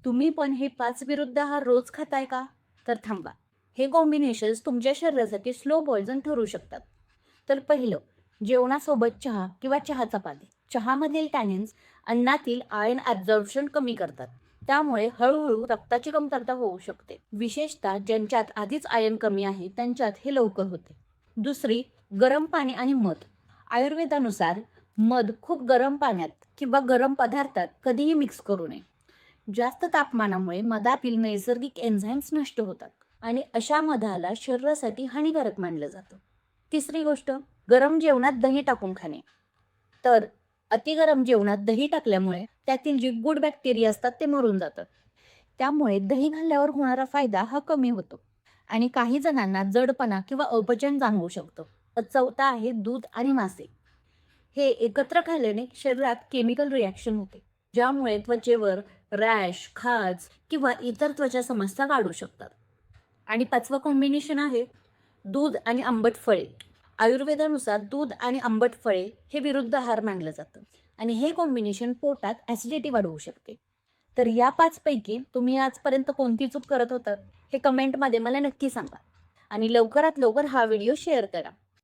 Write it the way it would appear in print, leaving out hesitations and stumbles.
तुम्ही पण हे 5 विरुद्ध आहार रोज खाताय का? तर थांबा. हे कॉम्बिनेशन्स तुमच्या शरीरासाठी स्लो पॉइझन ठरू शकतात. तर पहिलं, जेवणासोबत चहा किंवा चहा चपाती. चहामधील टॅनिन्स अन्नातील आयर्न ॲब्झॉर्प्शन कमी करतात. त्यामुळे हळूहळू रक्ताची कमतरता होऊ शकते. विशेषतः ज्यांच्यात आधीच आयर्न कमी आहे त्यांच्यात हे लवकर होते. दुसरी, गरम पाणी आणि मध. आयुर्वेदानुसार मध खूप गरम पाण्यात किंवा गरम पदार्थात कधीही मिक्स करू नये. जास्त तापमानामुळे मधातील नैसर्गिक एन्झाईम्स नष्ट होतात आणि अशा मधाला शरीरासाठी हानिकारक मानलं जातं. तिसरी गोष्ट, गरम जेवणात दही टाकून खाणे. तर अतिगरम जेवणात दही टाकल्यामुळे त्यातील जे गुड बॅक्टेरिया असतात ते मरून जातात. त्यामुळे दही खाल्ल्यावर होणारा फायदा हा कमी होतो आणि काही जणांना जडपणा किंवा अपचन जाणवू शकतं. चौथा आहे दूध आणि मासे. हे एकत्र खाल्ल्याने शरीरात केमिकल रिॲक्शन होते, ज्यामुळे त्वचेवर रॅश, खाज किंवा इतर त्वचा समस्या काढू शकतात. आणि पाचवं कॉम्बिनेशन आहे दूध आणि आंबट फळे. आयुर्वेदानुसार दूध आणि आंबट फळे हे विरुद्ध आहार मानलं जातं आणि हे कॉम्बिनेशन पोटात ॲसिडिटी वाढवू शकते. तर या 5 पैकी तुम्ही आजपर्यंत कोणती चूक करत होतात हे कमेंटमध्ये मला नक्की सांगा आणि लवकरात लवकर हा व्हिडिओ शेअर करा.